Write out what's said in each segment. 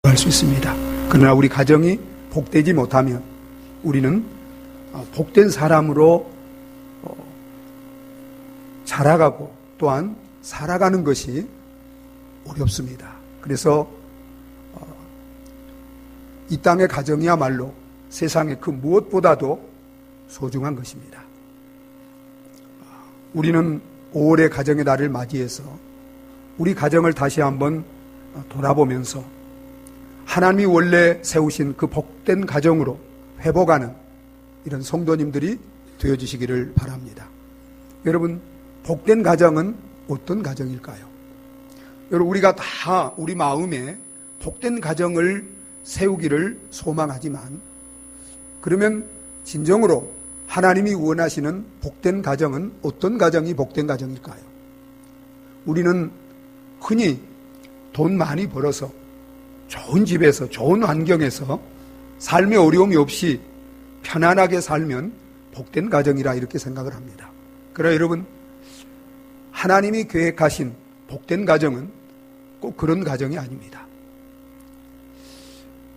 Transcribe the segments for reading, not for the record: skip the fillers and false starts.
할 수 있습니다. 그러나 우리 가정이 복되지 못하면 우리는 복된 사람으로 자라가고 또한 살아가는 것이 어렵습니다. 그래서 이 땅의 가정이야말로 세상의 그 무엇보다도 소중한 것입니다. 우리는 5월의 가정의 날을 맞이해서 우리 가정을 다시 한번 돌아보면서 하나님이 원래 세우신 그 복된 가정으로 회복하는 이런 성도님들이 되어주시기를 바랍니다. 여러분, 복된 가정은 어떤 가정일까요? 여러분, 우리가 다 우리 마음에 복된 가정을 세우기를 소망하지만, 그러면 진정으로 하나님이 원하시는 복된 가정은 어떤 가정이 복된 가정일까요? 우리는 흔히 돈 많이 벌어서 좋은 집에서 좋은 환경에서 삶의 어려움이 없이 편안하게 살면 복된 가정이라 이렇게 생각을 합니다. 그러나 여러분, 하나님이 계획하신 복된 가정은 꼭 그런 가정이 아닙니다.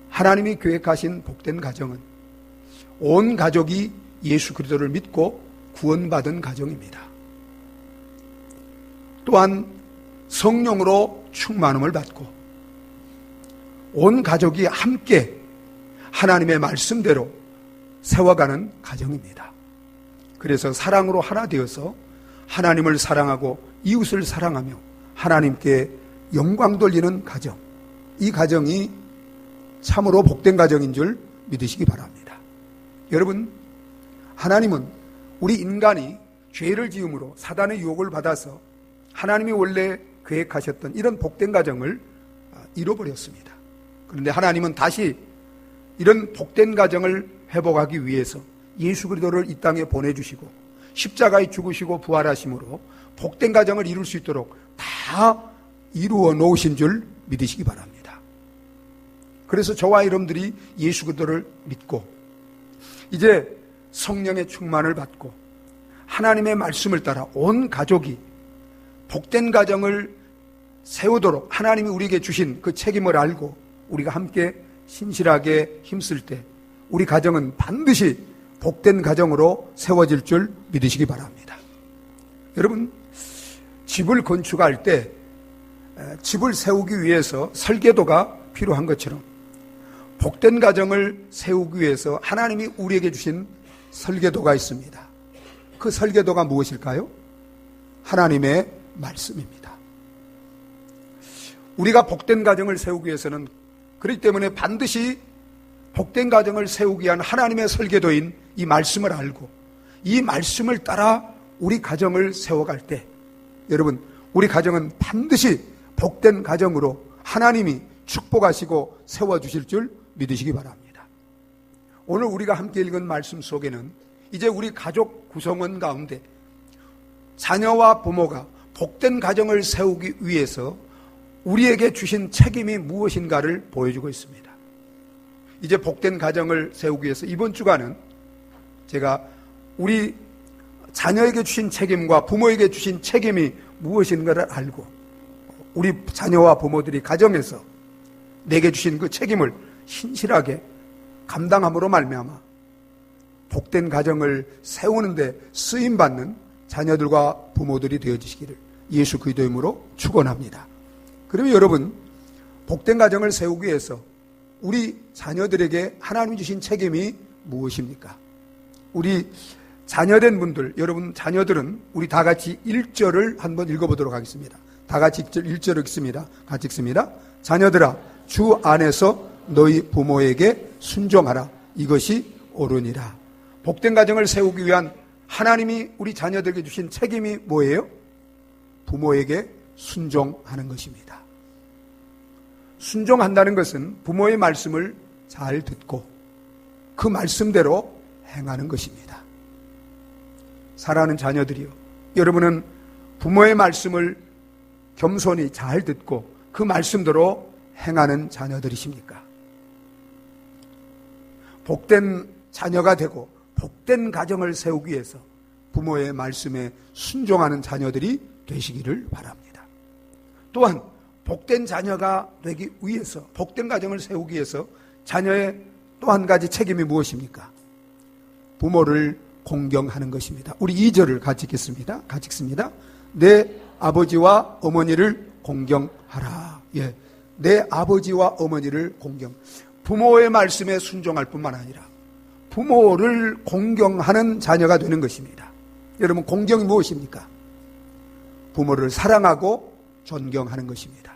하나님이 계획하신 복된 가정은 온 가족이 예수 그리스도를 믿고 구원받은 가정입니다. 또한 성령으로 충만함을 받고 온 가족이 함께 하나님의 말씀대로 세워가는 가정입니다. 그래서 사랑으로 하나 되어서 하나님을 사랑하고 이웃을 사랑하며 하나님께 영광 돌리는 가정, 이 가정이 참으로 복된 가정인 줄 믿으시기 바랍니다. 여러분, 하나님은 우리 인간이 죄를 지음으로 사단의 유혹을 받아서 하나님이 원래 계획하셨던 이런 복된 가정을 잃어버렸습니다. 그런데 하나님은 다시 이런 복된 가정을 회복하기 위해서 예수 그리스도를 이 땅에 보내주시고 십자가에 죽으시고 부활하심으로 복된 가정을 이룰 수 있도록 다 이루어 놓으신 줄 믿으시기 바랍니다. 그래서 저와 여러분들이 예수 그리스도를 믿고 이제 성령의 충만을 받고 하나님의 말씀을 따라 온 가족이 복된 가정을 세우도록 하나님이 우리에게 주신 그 책임을 알고 우리가 함께 신실하게 힘쓸 때 우리 가정은 반드시 복된 가정으로 세워질 줄 믿으시기 바랍니다. 여러분, 집을 건축할 때 집을 세우기 위해서 설계도가 필요한 것처럼 복된 가정을 세우기 위해서 하나님이 우리에게 주신 설계도가 있습니다. 그 설계도가 무엇일까요? 하나님의 말씀입니다. 우리가 복된 가정을 세우기 위해서는 그렇기 때문에 반드시 복된 가정을 세우기 위한 하나님의 설계도인 이 말씀을 알고 이 말씀을 따라 우리 가정을 세워갈 때 여러분, 우리 가정은 반드시 복된 가정으로 하나님이 축복하시고 세워주실 줄 믿으시기 바랍니다. 오늘 우리가 함께 읽은 말씀 속에는 이제 우리 가족 구성원 가운데 자녀와 부모가 복된 가정을 세우기 위해서 우리에게 주신 책임이 무엇인가를 보여주고 있습니다. 이제 복된 가정을 세우기 위해서 이번 주간은 제가 우리 자녀에게 주신 책임과 부모에게 주신 책임이 무엇인가를 알고 우리 자녀와 부모들이 가정에서 내게 주신 그 책임을 신실하게 감당함으로 말미암아 복된 가정을 세우는데 쓰임받는 자녀들과 부모들이 되어주시기를 예수 그리스도의 이름으로 축원합니다. 그러면 여러분, 복된 가정을 세우기 위해서 우리 자녀들에게 하나님이 주신 책임이 무엇입니까? 우리 자녀된 분들, 여러분 자녀들은 우리 다 같이 1절을 한번 읽어보도록 하겠습니다. 다 같이 1절을 읽습니다. 같이 읽습니다. 자녀들아, 주 안에서 너희 부모에게 순종하라. 이것이 옳으니라. 복된 가정을 세우기 위한 하나님이 우리 자녀들에게 주신 책임이 뭐예요? 부모에게 순종하는 것입니다. 순종한다는 것은 부모의 말씀을 잘 듣고 그 말씀대로 행하는 것입니다. 사랑하는 자녀들이요, 여러분은 부모의 말씀을 겸손히 잘 듣고 그 말씀대로 행하는 자녀들이십니까? 복된 자녀가 되고 복된 가정을 세우기 위해서 부모의 말씀에 순종하는 자녀들이 되시기를 바랍니다. 또한 복된 자녀가 되기 위해서, 복된 가정을 세우기 위해서 자녀의 또 한 가지 책임이 무엇입니까? 부모를 공경하는 것입니다. 우리 2절을 같이 읽겠습니다. 같이 읽습니다. 내 아버지와 어머니를 공경하라. 예, 내 아버지와 어머니를 공경. 부모의 말씀에 순종할 뿐만 아니라 부모를 공경하는 자녀가 되는 것입니다. 여러분, 공경이 무엇입니까? 부모를 사랑하고 존경하는 것입니다.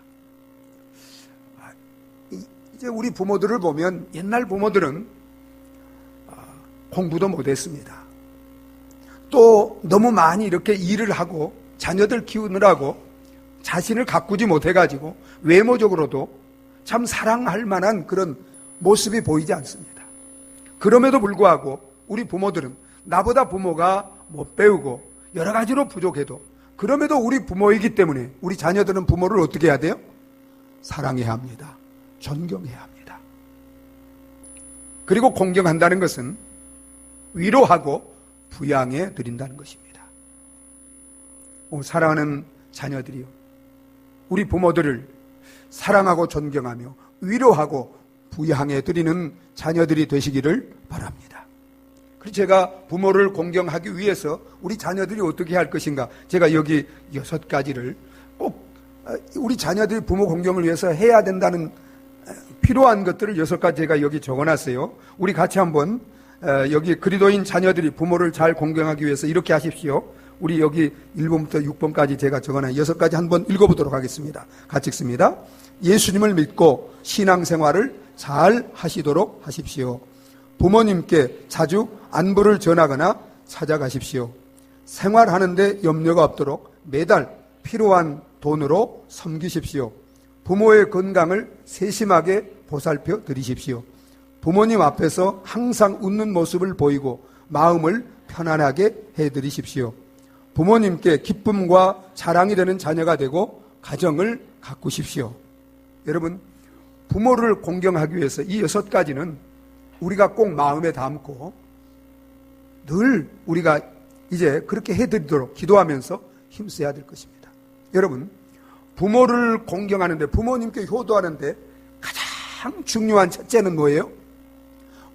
이제 우리 부모들을 보면 옛날 부모들은 공부도 못했습니다. 또 너무 많이 이렇게 일을 하고 자녀들 키우느라고 자신을 가꾸지 못해가지고 외모적으로도 참 사랑할 만한 그런 모습이 보이지 않습니다. 그럼에도 불구하고 우리 부모들은 나보다 부모가 못 배우고 여러 가지로 부족해도 그럼에도 우리 부모이기 때문에 우리 자녀들은 부모를 어떻게 해야 돼요? 사랑해야 합니다. 존경해야 합니다. 그리고 공경한다는 것은 위로하고 부양해 드린다는 것입니다. 사랑하는 자녀들이요, 우리 부모들을 사랑하고 존경하며 위로하고 부양해 드리는 자녀들이 되시기를 바랍니다. 그래서 제가 부모를 공경하기 위해서 우리 자녀들이 어떻게 할 것인가, 제가 여기 6가지를 꼭 우리 자녀들이 부모 공경을 위해서 해야 된다는 필요한 것들을 6가지 제가 여기 적어놨어요. 우리 같이 한번 여기 그리스도인 자녀들이 부모를 잘 공경하기 위해서 이렇게 하십시오. 우리 여기 1번부터 6번까지 제가 적어놔 6가지 한번 읽어보도록 하겠습니다. 같이 읽습니다. 예수님을 믿고 신앙생활을 잘 하시도록 하십시오. 부모님께 자주 안부를 전하거나 찾아가십시오. 생활하는데 염려가 없도록 매달 필요한 돈으로 섬기십시오. 부모의 건강을 세심하게 보살펴 드리십시오. 부모님 앞에서 항상 웃는 모습을 보이고 마음을 편안하게 해드리십시오. 부모님께 기쁨과 자랑이 되는 자녀가 되고 가정을 가꾸십시오. 여러분, 부모를 공경하기 위해서 이 6가지는 우리가 꼭 마음에 담고 늘 우리가 이제 그렇게 해드리도록 기도하면서 힘써야 될 것입니다. 여러분, 부모를 공경하는데, 부모님께 효도하는데 가장 중요한 첫째는 뭐예요?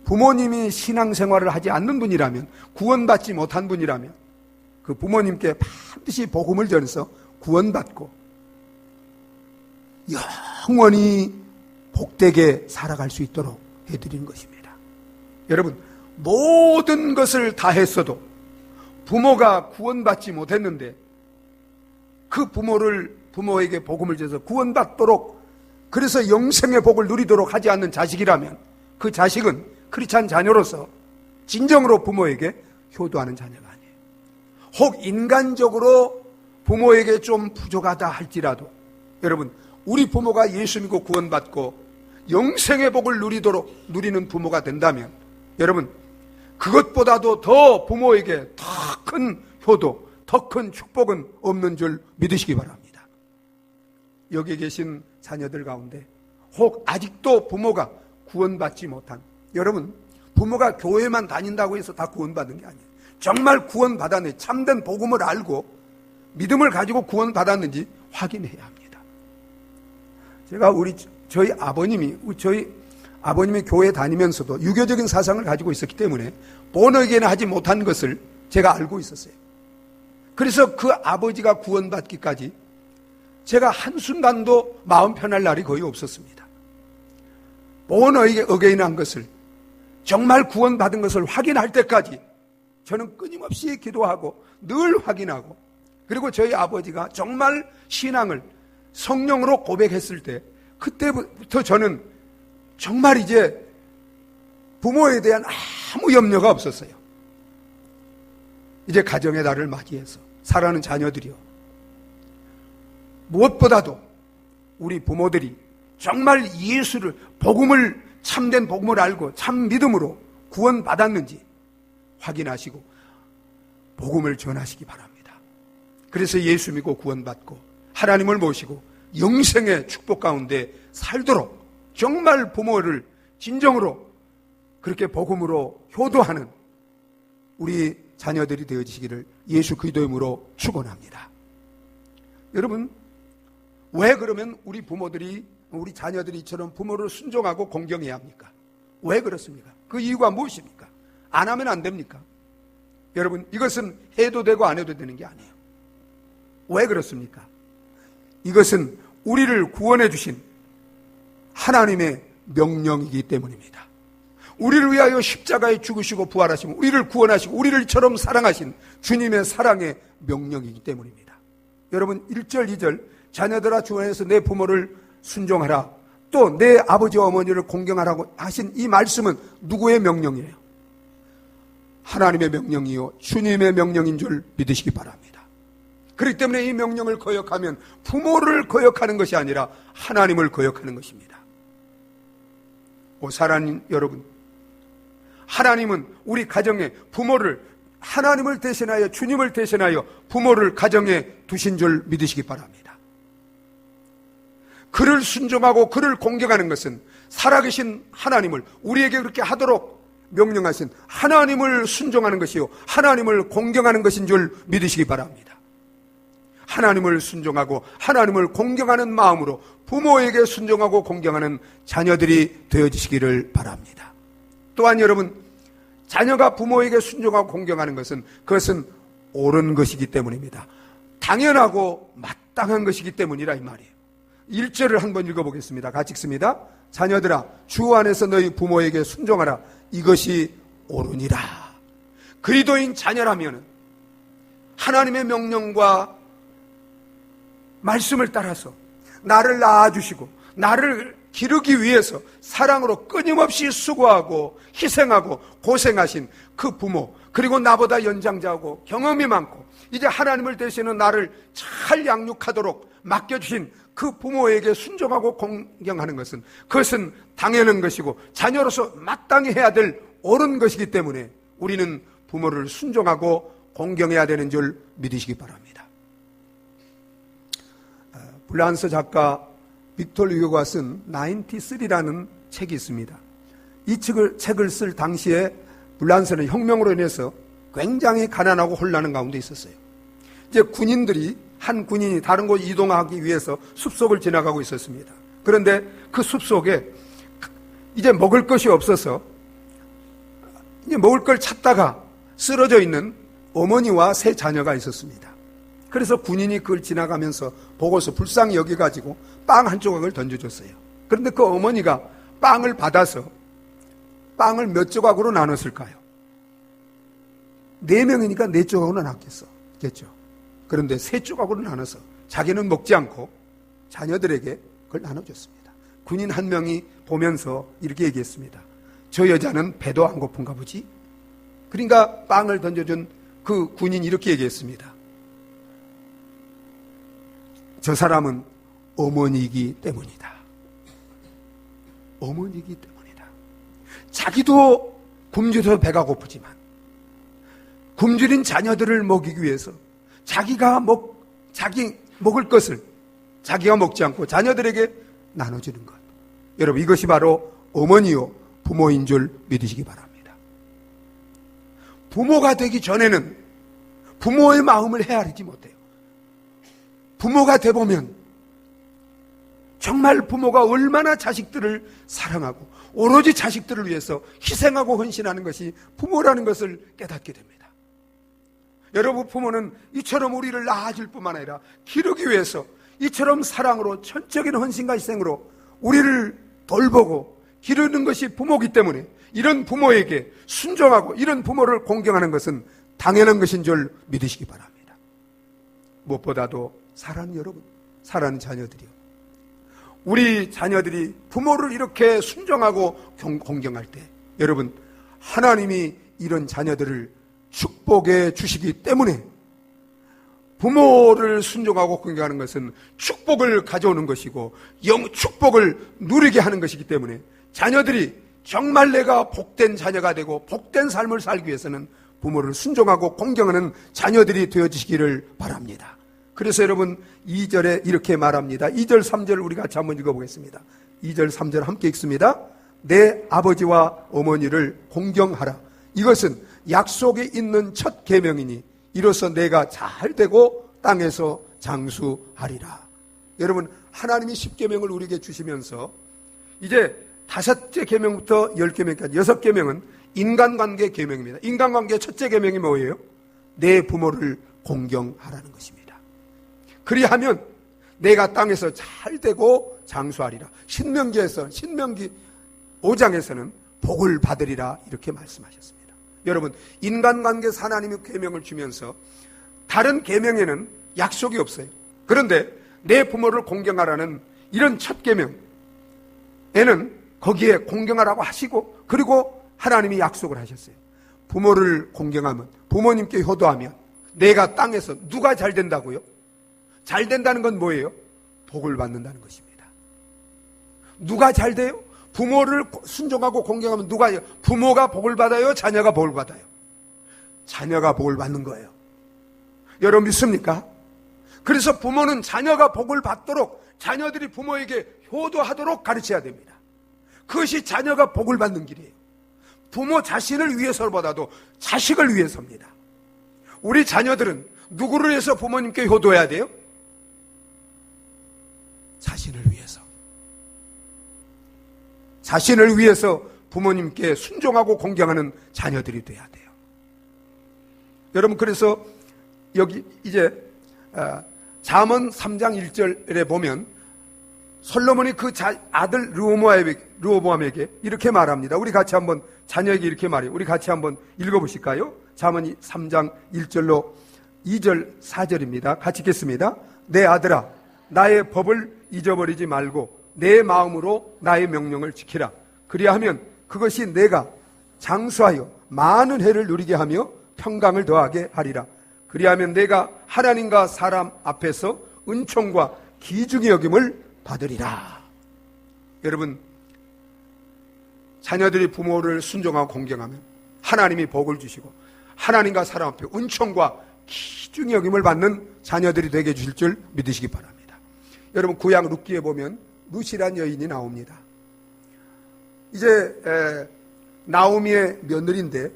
부모님이 신앙생활을 하지 않는 분이라면, 구원받지 못한 분이라면 그 부모님께 반드시 복음을 전해서 구원받고 영원히 복되게 살아갈 수 있도록 해드리는 것입니다. 여러분, 모든 것을 다 했어도 부모가 구원받지 못했는데 그 부모에게 복음을 전해서 구원받도록, 그래서 영생의 복을 누리도록 하지 않는 자식이라면 그 자식은 크리스찬 자녀로서 진정으로 부모에게 효도하는 자녀가 아니에요. 혹 인간적으로 부모에게 좀 부족하다 할지라도 여러분, 우리 부모가 예수 믿고 구원받고 영생의 복을 누리는 부모가 된다면 여러분, 그것보다도 더 부모에게 더 큰 효도, 더 큰 축복은 없는 줄 믿으시기 바랍니다. 여기 계신 자녀들 가운데 혹 아직도 부모가 구원받지 못한, 여러분, 부모가 교회만 다닌다고 해서 다 구원받은 게 아니에요. 정말 구원받았는지, 참된 복음을 알고 믿음을 가지고 구원받았는지 확인해야 합니다. 제가 저희 아버님이 교회 다니면서도 유교적인 사상을 가지고 있었기 때문에 본어에게는 하지 못한 것을 제가 알고 있었어요. 그래서 그 아버지가 구원받기까지 제가 한순간도 마음 편할 날이 거의 없었습니다. 본어에게 어게인한 것을, 정말 구원받은 것을 확인할 때까지 저는 끊임없이 기도하고 늘 확인하고, 그리고 저희 아버지가 정말 신앙을 성령으로 고백했을 때 그때부터 저는 정말 이제 부모에 대한 아무 염려가 없었어요. 이제 가정의 날을 맞이해서 사랑하는 자녀들이요, 무엇보다도 우리 부모들이 정말 예수를, 복음을, 참된 복음을 알고 참 믿음으로 구원받았는지 확인하시고 복음을 전하시기 바랍니다. 그래서 예수 믿고 구원받고 하나님을 모시고 영생의 축복 가운데 살도록 정말 부모를 진정으로 그렇게 복음으로 효도하는 우리 자녀들이 되어지시기를 예수 그리스도의 이름으로 축원합니다. 여러분, 왜 그러면 우리 부모들이, 우리 자녀들이 이처럼 부모를 순종하고 공경해야 합니까? 왜 그렇습니까? 그 이유가 무엇입니까? 안 하면 안 됩니까? 여러분, 이것은 해도 되고 안 해도 되는 게 아니에요. 왜 그렇습니까? 이것은 우리를 구원해 주신 하나님의 명령이기 때문입니다. 우리를 위하여 십자가에 죽으시고 부활하시고 우리를 구원하시고 우리를 이처럼 사랑하신 주님의 사랑의 명령이기 때문입니다. 여러분, 1절 2절 자녀들아 주 안에서 내 부모를 순종하라, 또 내 아버지와 어머니를 공경하라고 하신 이 말씀은 누구의 명령이에요? 하나님의 명령이요 주님의 명령인 줄 믿으시기 바랍니다. 그렇기 때문에 이 명령을 거역하면 부모를 거역하는 것이 아니라 하나님을 거역하는 것입니다. 사랑하는 여러분, 하나님은 우리 가정에 부모를, 하나님을 대신하여 주님을 대신하여 부모를 가정에 두신 줄 믿으시기 바랍니다. 그를 순종하고 그를 공경하는 것은 살아계신 하나님을, 우리에게 그렇게 하도록 명령하신 하나님을 순종하는 것이요 하나님을 공경하는 것인 줄 믿으시기 바랍니다. 하나님을 순종하고 하나님을 공경하는 마음으로 부모에게 순종하고 공경하는 자녀들이 되어지시기를 바랍니다. 또한 여러분, 자녀가 부모에게 순종하고 공경하는 것은 그것은 옳은 것이기 때문입니다. 당연하고 마땅한 것이기 때문이라 이 말이에요. 1절을 한번 읽어보겠습니다. 같이 읽습니다. 자녀들아 주 안에서 너희 부모에게 순종하라, 이것이 옳으니라. 그리스도인 자녀라면 하나님의 명령과 말씀을 따라서 나를 낳아주시고 나를 기르기 위해서 사랑으로 끊임없이 수고하고 희생하고 고생하신 그 부모, 그리고 나보다 연장자고 경험이 많고 이제 하나님을 대신해 나를 잘 양육하도록 맡겨주신 그 부모에게 순종하고 공경하는 것은, 그것은 당연한 것이고 자녀로서 마땅히 해야 될 옳은 것이기 때문에 우리는 부모를 순종하고 공경해야 되는 줄 믿으시기 바랍니다. 프랑스 작가 빅토르 휴고가 쓴 93라는 책이 있습니다. 이 책을 쓸 당시에 프랑스는 혁명으로 인해서 굉장히 가난하고 혼란한 가운데 있었어요. 이제 한 군인이 다른 곳 이동하기 위해서 숲속을 지나가고 있었습니다. 그런데 그 숲속에 이제 먹을 것이 없어서 이제 먹을 걸 찾다가 쓰러져 있는 어머니와 세 자녀가 있었습니다. 그래서 군인이 그걸 지나가면서 보고서 불쌍히 여겨가지고 빵 한 조각을 던져줬어요. 그런데 그 어머니가 빵을 받아서 빵을 몇 조각으로 나눴을까요? 4명이니까 4조각으로 나눴겠죠. 그런데 3조각으로 나눠서 자기는 먹지 않고 자녀들에게 그걸 나눠줬습니다. 군인 한 명이 보면서 이렇게 얘기했습니다. 저 여자는 배도 안 고픈가 보지? 그러니까 빵을 던져준 그 군인이 이렇게 얘기했습니다. 저 사람은 어머니이기 때문이다. 어머니이기 때문이다. 자기도 굶주려서 배가 고프지만 굶주린 자녀들을 먹이기 위해서 자기 먹을 것을 자기가 먹지 않고 자녀들에게 나눠주는 것. 여러분, 이것이 바로 어머니요 부모인 줄 믿으시기 바랍니다. 부모가 되기 전에는 부모의 마음을 헤아리지 못해요. 부모가 돼보면 정말 부모가 얼마나 자식들을 사랑하고 오로지 자식들을 위해서 희생하고 헌신하는 것이 부모라는 것을 깨닫게 됩니다. 여러분, 부모는 이처럼 우리를 낳아줄 뿐만 아니라 기르기 위해서 이처럼 사랑으로 전적인 헌신과 희생으로 우리를 돌보고 기르는 것이 부모이기 때문에 이런 부모에게 순종하고 이런 부모를 공경하는 것은 당연한 것인 줄 믿으시기 바랍니다. 무엇보다도 사랑하는 여러분, 사랑하는 자녀들이요, 우리 자녀들이 부모를 이렇게 순종하고 공경할 때 여러분, 하나님이 이런 자녀들을 축복해 주시기 때문에 부모를 순종하고 공경하는 것은 축복을 가져오는 것이고 축복을 누리게 하는 것이기 때문에 자녀들이 정말 내가 복된 자녀가 되고 복된 삶을 살기 위해서는 부모를 순종하고 공경하는 자녀들이 되어지시기를 바랍니다. 그래서 여러분 2절에 이렇게 말합니다. 2절 3절을 우리가 같이 한번 읽어보겠습니다. 2절 3절 함께 읽습니다. 내 아버지와 어머니를 공경하라. 이것은 약속이 있는 첫 계명이니 이로써 내가 잘 되고 땅에서 장수하리라. 여러분, 하나님이 10계명을 우리에게 주시면서 이제 5째 계명부터 10계명까지 6계명은 인간관계 계명입니다. 인간관계의 첫째 계명이 뭐예요? 내 부모를 공경하라는 것입니다. 그리하면 내가 땅에서 잘 되고 장수하리라. 신명기 5장에서는 복을 받으리라 이렇게 말씀하셨습니다. 여러분, 인간관계에서 하나님이 계명을 주면서 다른 계명에는 약속이 없어요. 그런데 내 부모를 공경하라는 이런 첫 계명에는 거기에 공경하라고 하시고, 그리고 하나님이 약속을 하셨어요. 부모를 공경하면, 부모님께 효도하면 내가 땅에서 누가 잘 된다고요? 잘 된다는 건 뭐예요? 복을 받는다는 것입니다. 누가 잘 돼요? 부모를 순종하고 공경하면 누가, 부모가 복을 받아요? 자녀가 복을 받아요? 자녀가 복을 받는 거예요. 여러분 믿습니까? 그래서 부모는 자녀가 복을 받도록, 자녀들이 부모에게 효도하도록 가르쳐야 됩니다. 그것이 자녀가 복을 받는 길이에요. 부모 자신을 위해서보다도 자식을 위해서입니다. 우리 자녀들은 누구를 위해서 부모님께 효도해야 돼요? 자신을 위해서. 자신을 위해서 부모님께 순종하고 공경하는 자녀들이 돼야 돼요. 여러분, 그래서 여기 이제 잠언 3장 1절에 보면 솔로몬이 그 아들 르호보암에게 이렇게 말합니다. 우리 같이 한번, 자녀에게 이렇게 말해요. 우리 같이 한번 읽어보실까요? 잠언 3장 1절로 2절 4절입니다. 같이 읽겠습니다. 내 아들아, 나의 법을 잊어버리지 말고 내 마음으로 나의 명령을 지키라. 그리하면 그것이 내가 장수하여 많은 해를 누리게 하며 평강을 더하게 하리라. 그리하면 내가 하나님과 사람 앞에서 은총과 기중의 여김을 받으리라. 여러분, 자녀들이 부모를 순종하고 공경하면 하나님이 복을 주시고 하나님과 사람 앞에 은총과 기중의 여김을 받는 자녀들이 되게 주실 줄 믿으시기 바랍니다. 여러분, 구약 룻기에 보면 룻이란 여인이 나옵니다. 이제 나오미의 며느리인데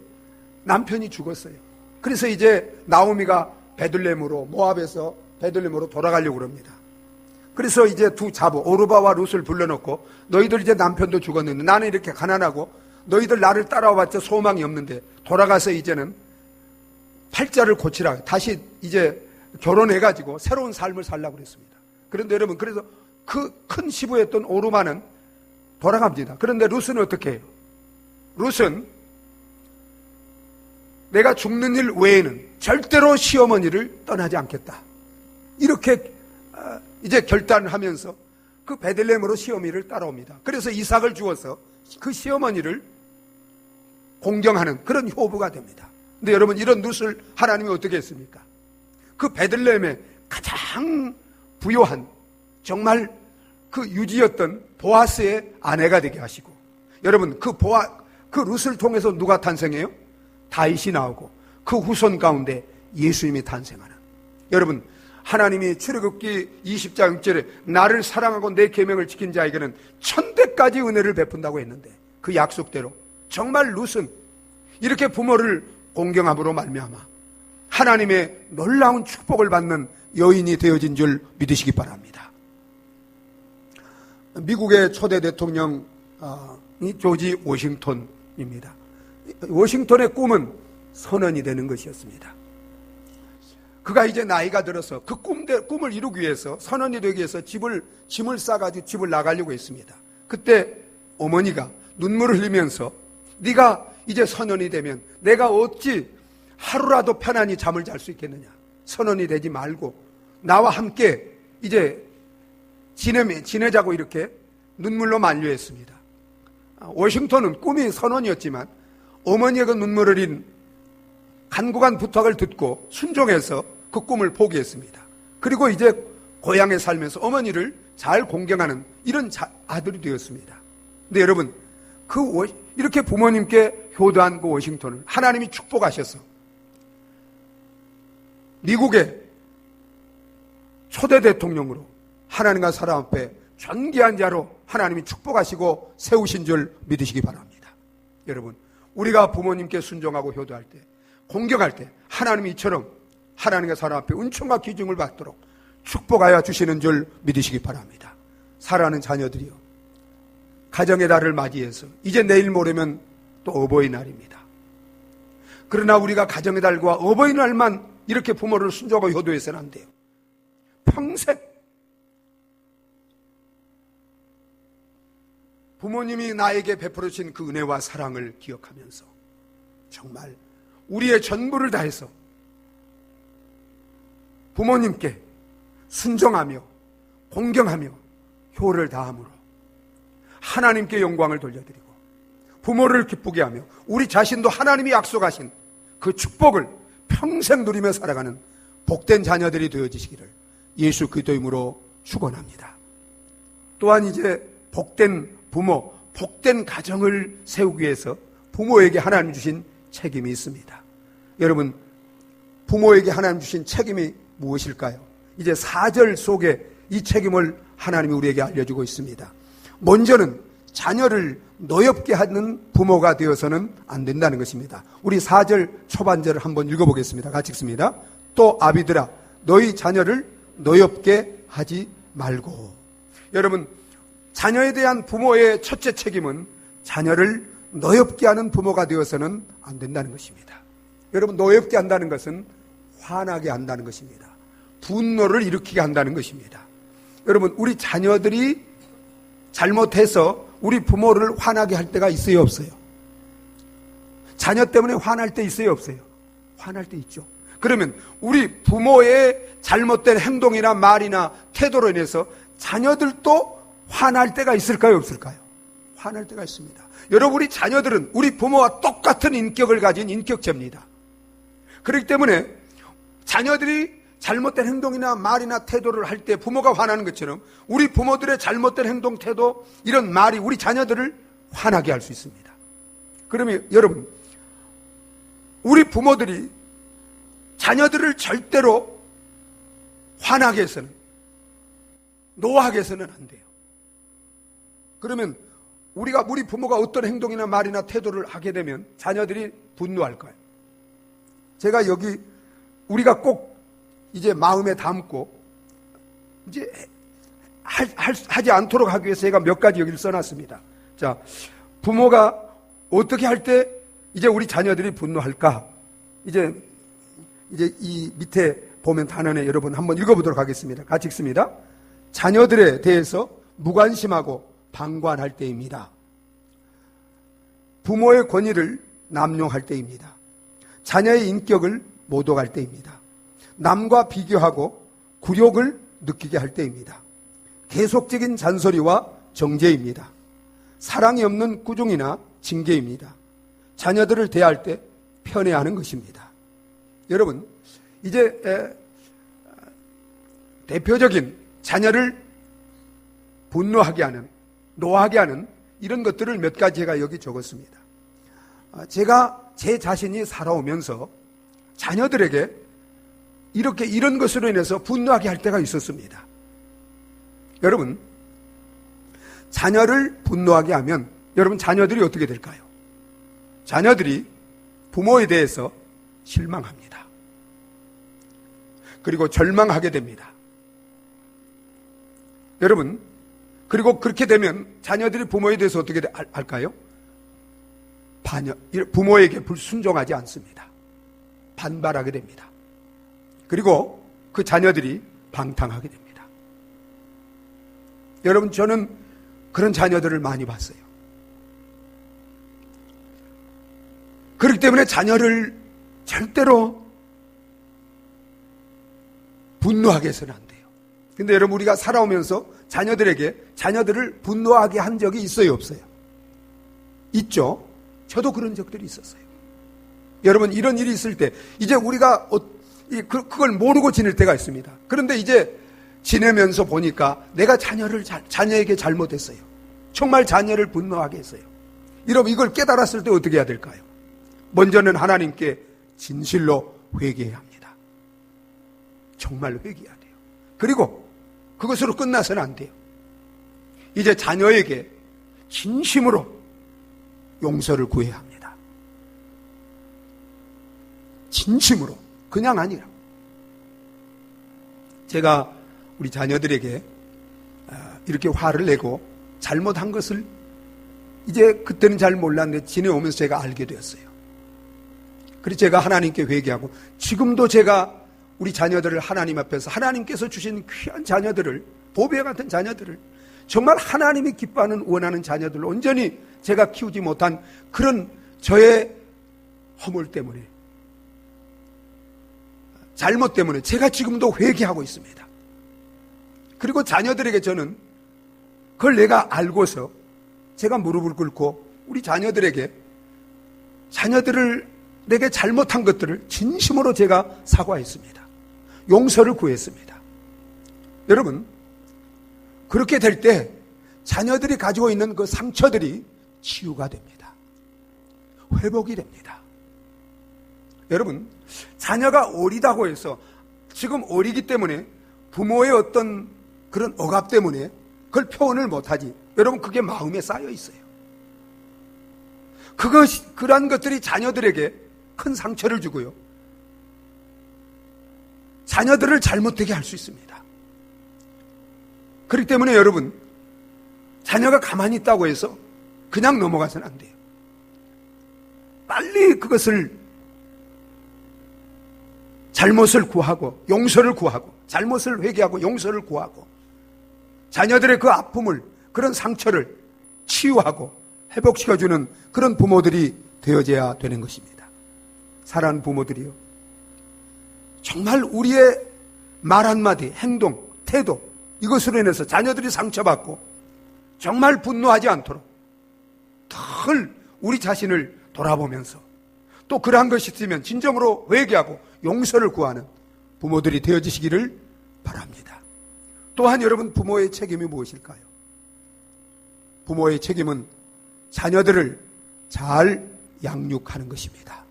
남편이 죽었어요. 그래서 이제 나오미가 베들레헴으로, 모압에서 베들레헴으로 돌아가려고 합니다. 그래서 이제 두 자부 오르바와 룻을 불러놓고, 너희들 이제 남편도 죽었는데 나는 이렇게 가난하고 너희들 나를 따라와봤자 소망이 없는데 돌아가서 이제는 팔자를 고치라, 다시 이제 결혼해가지고 새로운 삶을 살라고 그랬습니다. 그런데 여러분, 그래서 그 큰 시부였던 오르바는 돌아갑니다. 그런데 룻은 어떻게 해요? 룻은 내가 죽는 일 외에는 절대로 시어머니를 떠나지 않겠다, 이렇게 이제 결단을 하면서 그 베들레헴으로 시어머니를 따라옵니다. 그래서 이삭을 주어서 그 시어머니를 공경하는 그런 효부가 됩니다. 근데 여러분, 이런 룻을 하나님이 어떻게 했습니까? 그 베들레헴의 가장 부요한, 정말 그 유지였던 보아스의 아내가 되게 하시고, 여러분, 그 룻을 통해서 누가 탄생해요? 다윗이 나오고 그 후손 가운데 예수님이 탄생하는. 여러분, 하나님이 출애굽기 20장 6절에 나를 사랑하고 내 계명을 지킨 자에게는 1000대까지 은혜를 베푼다고 했는데, 그 약속대로 정말 룻은 이렇게 부모를 공경함으로 말미암아 하나님의 놀라운 축복을 받는 여인이 되어진 줄 믿으시기 바랍니다. 미국의 초대 대통령이 조지 워싱턴입니다. 워싱턴의 꿈은 선원이 되는 것이었습니다. 그가 이제 나이가 들어서 그 꿈을 이루기 위해서, 선원이 되기 위해서 짐을 싸가지고 집을 나가려고 했습니다. 그때 어머니가 눈물을 흘리면서, 네가 이제 선원이 되면 내가 어찌 하루라도 편안히 잠을 잘 수 있겠느냐, 선원이 되지 말고 나와 함께 이제 지내자고 이렇게 눈물로 만류했습니다. 워싱턴은 꿈이 선원이었지만 어머니의 그 눈물 흘린 간곡한 부탁을 듣고 순종해서 그 꿈을 포기했습니다. 그리고 이제 고향에 살면서 어머니를 잘 공경하는 이런 아들이 되었습니다. 근데 여러분, 이렇게 부모님께 효도한 그 워싱턴을 하나님이 축복하셔서 미국의 초대 대통령으로 하나님과 사람 앞에 존귀한 자로 하나님이 축복하시고 세우신 줄 믿으시기 바랍니다. 여러분, 우리가 부모님께 순종하고 효도할 때, 공경할 때 하나님이 이처럼 하나님과 사람 앞에 은총과 기중을 받도록 축복하여 주시는 줄 믿으시기 바랍니다. 사랑하는 자녀들이요, 가정의 달을 맞이해서 이제 내일 모레면 또 어버이날입니다. 그러나 우리가 가정의 달과 어버이날만 이렇게 부모를 순종하고 효도해서는 안 돼요. 평생 부모님이 나에게 베풀어 주신 그 은혜와 사랑을 기억하면서 정말 우리의 전부를 다해서 부모님께 순종하며 공경하며 효를 다함으로 하나님께 영광을 돌려드리고 부모를 기쁘게 하며 우리 자신도 하나님이 약속하신 그 축복을 평생 누리며 살아가는 복된 자녀들이 되어지시기를 예수 그리스도의 이름으로 축원합니다. 또한 이제 복된 부모, 복된 가정을 세우기 위해서 부모에게 하나님 주신 책임이 있습니다. 여러분, 부모에게 하나님 주신 책임이 무엇일까요? 이제 4절 속에 이 책임을 하나님이 우리에게 알려주고 있습니다. 먼저는 자녀를 노엽게 하는 부모가 되어서는 안 된다는 것입니다. 우리 4절 초반절을 한번 읽어보겠습니다. 같이 읽습니다. 또 아비들아, 너희 자녀를 노엽게 하지 말고. 여러분, 자녀에 대한 부모의 첫째 책임은 자녀를 노엽게 하는 부모가 되어서는 안 된다는 것입니다. 여러분, 노엽게 한다는 것은 화나게 한다는 것입니다. 분노를 일으키게 한다는 것입니다. 여러분, 우리 자녀들이 잘못해서 우리 부모를 화나게 할 때가 있어요, 없어요? 자녀 때문에 화날 때 있어요, 없어요? 화날 때 있죠. 그러면 우리 부모의 잘못된 행동이나 말이나 태도로 인해서 자녀들도 화날 때가 있을까요, 없을까요? 화날 때가 있습니다. 여러분, 우리 자녀들은 우리 부모와 똑같은 인격을 가진 인격체입니다. 그렇기 때문에 자녀들이 잘못된 행동이나 말이나 태도를 할 때 부모가 화나는 것처럼 우리 부모들의 잘못된 행동, 태도, 이런 말이 우리 자녀들을 화나게 할 수 있습니다. 그러면 여러분, 우리 부모들이 자녀들을 절대로 화나게 해서는, 노하게 해서는 안 돼요. 그러면 우리 부모가 어떤 행동이나 말이나 태도를 하게 되면 자녀들이 분노할 거예요. 제가 여기 우리가 꼭 이제 마음에 담고 이제 하지 않도록 하기 위해서 제가 몇 가지 여기를 써놨습니다. 자, 부모가 어떻게 할 때 이제 우리 자녀들이 분노할까? 이제 이 밑에 보면 단원에 여러분 한번 읽어보도록 하겠습니다. 같이 읽습니다. 자녀들에 대해서 무관심하고 방관할 때입니다. 부모의 권위를 남용할 때입니다. 자녀의 인격을 모독할 때입니다. 남과 비교하고 굴욕을 느끼게 할 때입니다. 계속적인 잔소리와 정죄입니다. 사랑이 없는 꾸중이나 징계입니다. 자녀들을 대할 때 편애하는 것입니다. 여러분, 이제 대표적인 자녀를 분노하게 하는, 노하게 하는 이런 것들을 몇 가지 제가 여기 적었습니다. 제가 제 자신이 살아오면서 자녀들에게 이런 것으로 인해서 분노하게 할 때가 있었습니다. 여러분, 자녀를 분노하게 하면 여러분, 자녀들이 어떻게 될까요? 자녀들이 부모에 대해서 실망합니다. 그리고 절망하게 됩니다. 여러분, 그리고 그렇게 되면 자녀들이 부모에 대해서 어떻게 할까요? 부모에게 불순종하지 않습니다. 반발하게 됩니다. 그리고 그 자녀들이 방탕하게 됩니다. 여러분, 저는 그런 자녀들을 많이 봤어요. 그렇기 때문에 자녀를 절대로 분노하게 해서는 안 돼요. 근데 여러분, 우리가 살아오면서 자녀들을 분노하게 한 적이 있어요, 없어요? 있죠? 저도 그런 적들이 있었어요. 여러분, 이런 일이 있을 때 이제 우리가 그걸 모르고 지낼 때가 있습니다. 그런데 이제 지내면서 보니까 내가 자녀에게 잘못했어요. 정말 자녀를 분노하게 했어요. 여러분, 이걸 깨달았을 때 어떻게 해야 될까요? 먼저는 하나님께 진실로 회개해야 합니다. 정말 회개해야 돼요. 그리고 그것으로 끝나서는 안 돼요. 이제 자녀에게 진심으로 용서를 구해야 합니다. 진심으로. 그냥 아니라. 제가 우리 자녀들에게 이렇게 화를 내고 잘못한 것을 이제 그때는 잘 몰랐는데 지내오면서 제가 알게 되었어요. 그래서 제가 하나님께 회개하고 지금도 제가 우리 자녀들을 하나님 앞에서 하나님께서 주신 귀한 자녀들을, 보배 같은 자녀들을, 정말 하나님이 기뻐하는 원하는 자녀들을 온전히 제가 키우지 못한 그런 저의 허물 때문에, 잘못 때문에 제가 지금도 회개하고 있습니다. 그리고 자녀들에게 저는 그걸 내가 알고서 제가 무릎을 꿇고 우리 자녀들에게 자녀들에게 잘못한 것들을 진심으로 제가 사과했습니다. 용서를 구했습니다. 여러분, 그렇게 될 때 자녀들이 가지고 있는 그 상처들이 치유가 됩니다. 회복이 됩니다. 여러분, 자녀가 어리다고 해서 지금 어리기 때문에 부모의 어떤 그런 억압 때문에 그걸 표현을 못하지. 여러분, 그게 마음에 쌓여 있어요. 그러한 것들이 자녀들에게 큰 상처를 주고요. 자녀들을 잘못되게 할 수 있습니다. 그렇기 때문에 여러분, 자녀가 가만히 있다고 해서 그냥 넘어가서는 안 돼요. 빨리 그것을 잘못을 구하고 용서를 구하고 잘못을 회개하고 용서를 구하고 자녀들의 그 아픔을, 그런 상처를 치유하고 회복시켜주는 그런 부모들이 되어져야 되는 것입니다. 사랑하는 부모들이요, 정말 우리의 말 한마디, 행동, 태도, 이것으로 인해서 자녀들이 상처받고 정말 분노하지 않도록 늘 우리 자신을 돌아보면서 또 그러한 것이 있으면 진정으로 회개하고 용서를 구하는 부모들이 되어지시기를 바랍니다. 또한 여러분, 부모의 책임이 무엇일까요? 부모의 책임은 자녀들을 잘 양육하는 것입니다.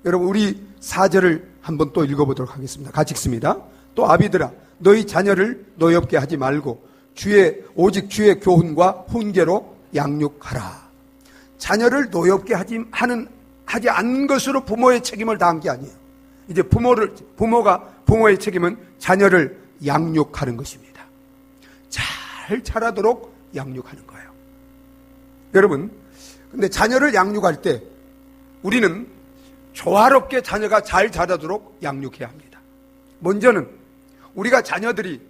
여러분, 우리 4절을 한번 또 읽어보도록 하겠습니다. 같이 읽습니다. 또 아비들아, 너희 자녀를 노엽게 하지 말고 오직 주의 교훈과 훈계로 양육하라. 자녀를 노엽게 하지 않는 것으로 부모의 책임을 다한 게 아니에요. 이제 부모의 책임은 자녀를 양육하는 것입니다. 잘 자라도록 양육하는 거예요. 여러분, 근데 자녀를 양육할 때 우리는 조화롭게 자녀가 잘 자라도록 양육해야 합니다. 먼저는 우리가 자녀들이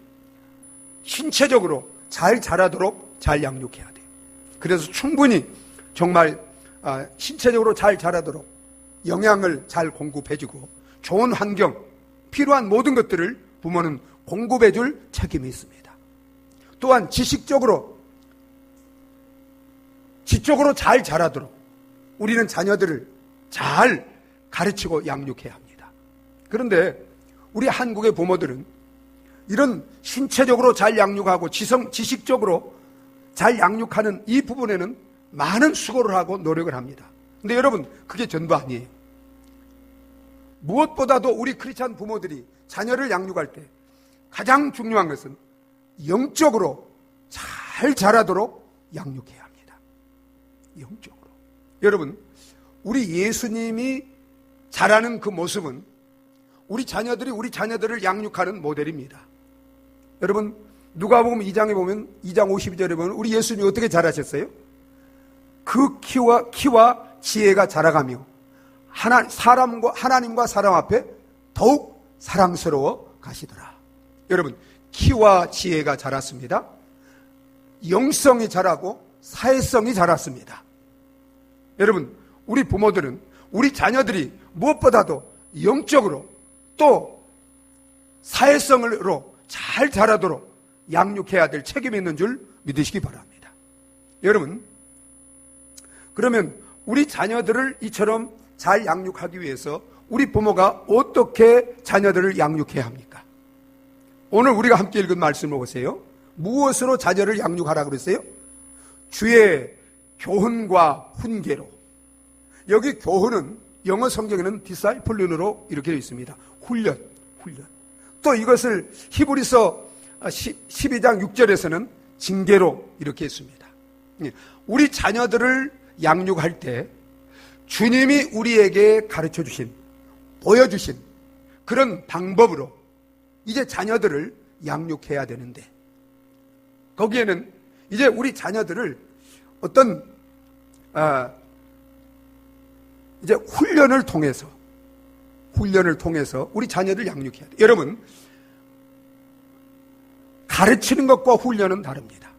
신체적으로 잘 자라도록 잘 양육해야 돼요. 그래서 충분히 정말 신체적으로 잘 자라도록 영양을 잘 공급해주고 좋은 환경, 필요한 모든 것들을 부모는 공급해줄 책임이 있습니다. 또한 지적으로 잘 자라도록 우리는 자녀들을 잘 가르치고 양육해야 합니다. 그런데 우리 한국의 부모들은 이런 신체적으로 잘 양육하고 지식적으로 잘 양육하는 이 부분에는 많은 수고를 하고 노력을 합니다. 근데 여러분, 그게 전부 아니에요. 무엇보다도 우리 크리스찬 부모들이 자녀를 양육할 때 가장 중요한 것은 영적으로 잘 자라도록 양육해야 합니다. 영적으로. 여러분, 우리 예수님이 자라는 그 모습은 우리 자녀들을 양육하는 모델입니다. 여러분, 누가복음 2장에 보면 2장 52절에 보면 우리 예수님이 어떻게 자라셨어요? 그 키와 지혜가 자라가며 하나님과 사람 앞에 더욱 사랑스러워 가시더라. 여러분, 키와 지혜가 자랐습니다. 영성이 자라고 사회성이 자랐습니다. 여러분, 우리 부모들은 우리 자녀들이 무엇보다도 영적으로 또 사회성으로 잘 자라도록 양육해야 될 책임이 있는 줄 믿으시기 바랍니다. 여러분, 그러면 우리 자녀들을 이처럼 잘 양육하기 위해서 우리 부모가 어떻게 자녀들을 양육해야 합니까? 오늘 우리가 함께 읽은 말씀을 보세요. 무엇으로 자녀를 양육하라고 그랬어요? 주의 교훈과 훈계로. 여기 교훈은 영어 성경에는 discipline으로 이렇게 되어 있습니다. 훈련. 또 이것을 히브리서 12장 6절에서는 징계로 이렇게 했습니다. 우리 자녀들을 양육할 때 주님이 우리에게 가르쳐 주신, 보여주신 그런 방법으로 이제 자녀들을 양육해야 되는데, 거기에는 이제 우리 자녀들을 어떤 이제 훈련을 통해서 우리 자녀들 양육해야 돼요. 여러분, 가르치는 것과 훈련은 다릅니다.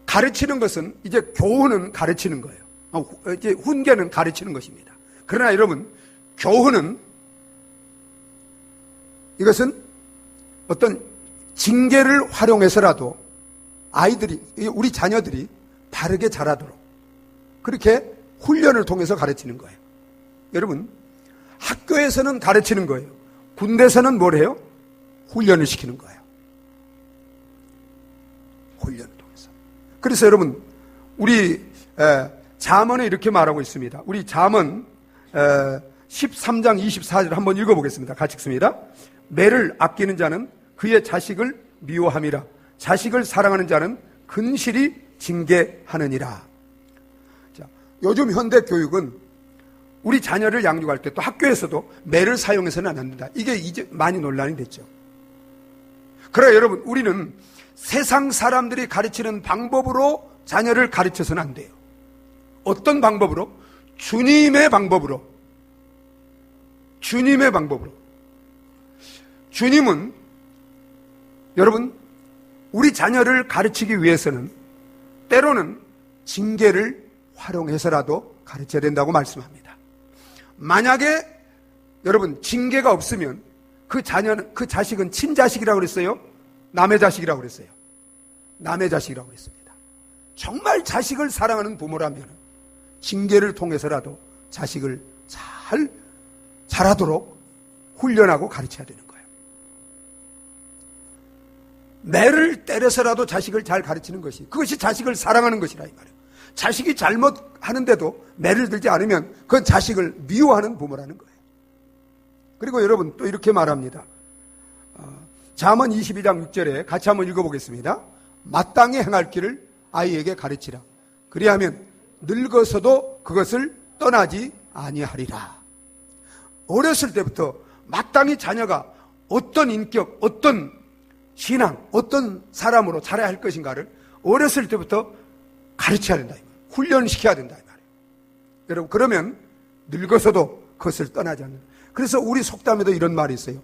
가르치는 것은 이제 교훈은 가르치는 거예요. 이제 훈계는 가르치는 것입니다. 그러나 여러분, 교훈은 이것은 어떤 징계를 활용해서라도 우리 자녀들이 바르게 자라도록 그렇게 훈련을 통해서 가르치는 거예요. 여러분, 학교에서는 가르치는 거예요. 군대에서는 뭘 해요? 훈련을 시키는 거예요. 훈련을 통해서. 그래서 여러분, 우리 잠언에 이렇게 말하고 있습니다. 우리 잠언 13장 24절 한번 읽어보겠습니다. 같이 읽습니다. 매를 아끼는 자는 그의 자식을 미워함이라. 자식을 사랑하는 자는 근실이 징계하느니라. 자, 요즘 현대 교육은 우리 자녀를 양육할 때 또 학교에서도 매를 사용해서는 안 된다. 이게 이제 많이 논란이 됐죠. 그러나 여러분, 우리는 세상 사람들이 가르치는 방법으로 자녀를 가르쳐서는 안 돼요. 어떤 방법으로? 주님의 방법으로. 주님의 방법으로. 주님은 여러분, 우리 자녀를 가르치기 위해서는 때로는 징계를 활용해서라도 가르쳐야 된다고 말씀합니다. 만약에 여러분 징계가 없으면 그 자식은 친자식이라고 그랬어요? 남의 자식이라고 그랬어요? 남의 자식이라고 그랬습니다. 정말 자식을 사랑하는 부모라면 징계를 통해서라도 자식을 잘 자라도록 훈련하고 가르쳐야 되는 거예요. 매를 때려서라도 자식을 잘 가르치는 것이, 그것이 자식을 사랑하는 것이라 이 말이에요. 자식이 잘못하는데도 매를 들지 않으면 그건 자식을 미워하는 부모라는 거예요. 그리고 여러분 또 이렇게 말합니다. 잠언 22장 6절에 같이 한번 읽어보겠습니다. 마땅히 행할 길을 아이에게 가르치라. 그리하면 늙어서도 그것을 떠나지 아니하리라. 어렸을 때부터 마땅히 자녀가 어떤 인격, 어떤 신앙, 어떤 사람으로 자라야 할 것인가를 어렸을 때부터 가르쳐야 된다. 훈련시켜야 된다. 여러분, 그러면 늙어서도 그것을 떠나지 않는다. 그래서 우리 속담에도 이런 말이 있어요.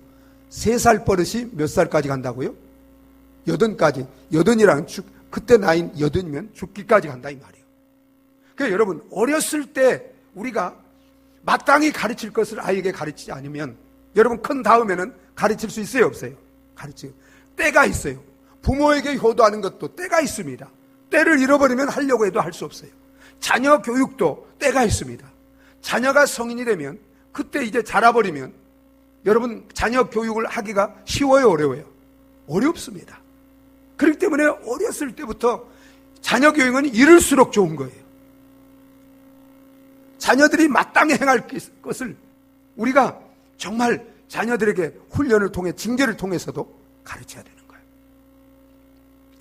3살 버릇이 몇 살까지 간다고요? 80까지. 80이랑 그때 나이는 80이면 죽기까지 간다 이 말이에요. 그러니까 여러분, 어렸을 때 우리가 마땅히 가르칠 것을 아이에게 가르치지 않으면 여러분 큰 다음에는 가르칠 수 있어요, 없어요? 가르쳐요. 때가 있어요. 부모에게 효도하는 것도 때가 있습니다. 때를 잃어버리면 하려고 해도 할 수 없어요. 자녀 교육도 때가 있습니다. 자녀가 성인이 되면 그때 이제 자라버리면 여러분 자녀 교육을 하기가 쉬워요, 어려워요? 어렵습니다. 그렇기 때문에 어렸을 때부터 자녀 교육은 이럴수록 좋은 거예요. 자녀들이 마땅히 행할 것을 우리가 정말 자녀들에게 훈련을 통해 징계를 통해서도 가르쳐야 되는 거예요.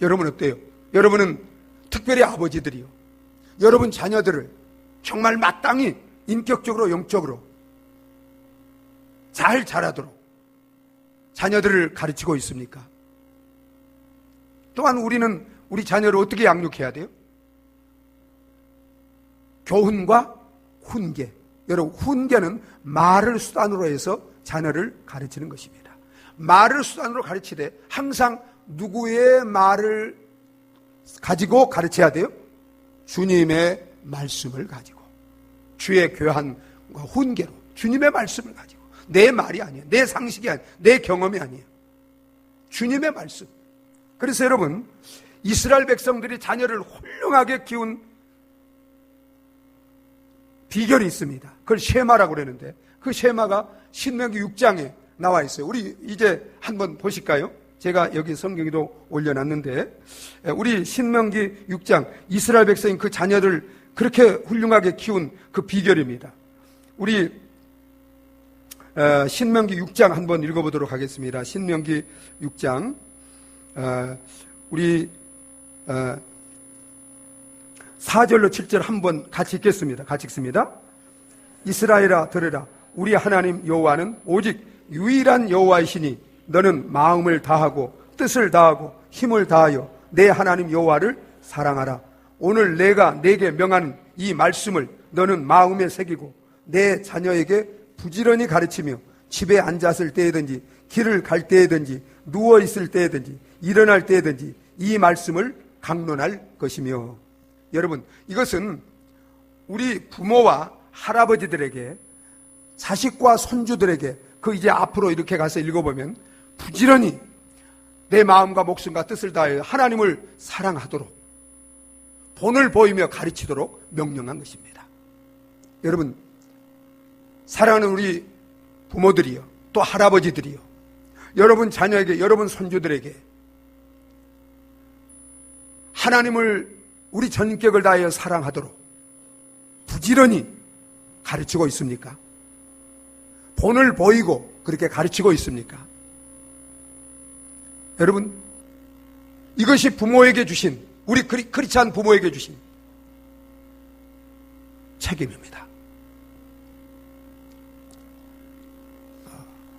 여러분 어때요? 여러분은 특별히 아버지들이요, 여러분 자녀들을 정말 마땅히 인격적으로 영적으로 잘 자라도록 자녀들을 가르치고 있습니까? 또한 우리는 우리 자녀를 어떻게 양육해야 돼요? 교훈과 훈계. 여러분, 훈계는 말을 수단으로 해서 자녀를 가르치는 것입니다. 말을 수단으로 가르치되 항상 누구의 말을 가지고 가르쳐야 돼요? 주님의 말씀을 가지고, 주의 교환과 훈계로 주님의 말씀을 가지고, 내 말이 아니에요, 내 상식이 아니에요, 내 경험이 아니에요, 주님의 말씀. 그래서 여러분, 이스라엘 백성들이 자녀를 훌륭하게 키운 비결이 있습니다. 그걸 쉐마라고 그러는데 그 쉐마가 신명기 6장에 나와 있어요. 우리 이제 한번 보실까요? 제가 여기 성경에도 올려놨는데, 우리 신명기 6장, 이스라엘 백성인 그 자녀들 그렇게 훌륭하게 키운 그 비결입니다. 우리 신명기 6장 한번 읽어보도록 하겠습니다. 신명기 6장 우리 4절로 7절 한번 같이 읽겠습니다. 같이 읽습니다. 이스라엘아 들으라. 우리 하나님 여호와는 오직 유일한 여호와이시니 너는 마음을 다하고 뜻을 다하고 힘을 다하여 내 하나님 여호와를 사랑하라. 오늘 내가 내게 명하는 이 말씀을 너는 마음에 새기고 내 자녀에게 부지런히 가르치며 집에 앉았을 때에든지 길을 갈 때에든지 누워있을 때에든지 일어날 때에든지 이 말씀을 강론할 것이며. 여러분, 이것은 우리 부모와 할아버지들에게, 자식과 손주들에게 이제 앞으로 이렇게 가서 읽어보면 부지런히 내 마음과 목숨과 뜻을 다하여 하나님을 사랑하도록 본을 보이며 가르치도록 명령한 것입니다. 여러분, 사랑하는 우리 부모들이요, 또 할아버지들이요, 여러분 자녀에게, 여러분 손주들에게 하나님을 우리 전격을 다하여 사랑하도록 부지런히 가르치고 있습니까? 본을 보이고 그렇게 가르치고 있습니까? 여러분, 이것이 부모에게 주신, 우리 크리스찬 부모에게 주신 책임입니다.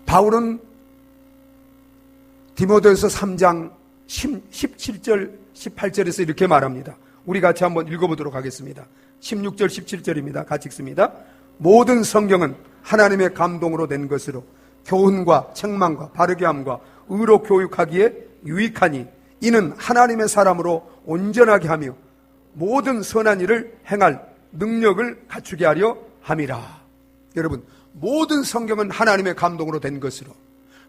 바울은 디모데후서 3장 17절 18절에서 이렇게 말합니다. 우리 같이 한번 읽어보도록 하겠습니다. 16절 17절입니다. 같이 읽습니다. 모든 성경은 하나님의 감동으로 된 것으로 교훈과 책망과 바르게 함과 의로 교육하기에 유익하니 이는 하나님의 사람으로 온전하게 하며 모든 선한 일을 행할 능력을 갖추게 하려 함이라. 여러분, 모든 성경은 하나님의 감동으로 된 것으로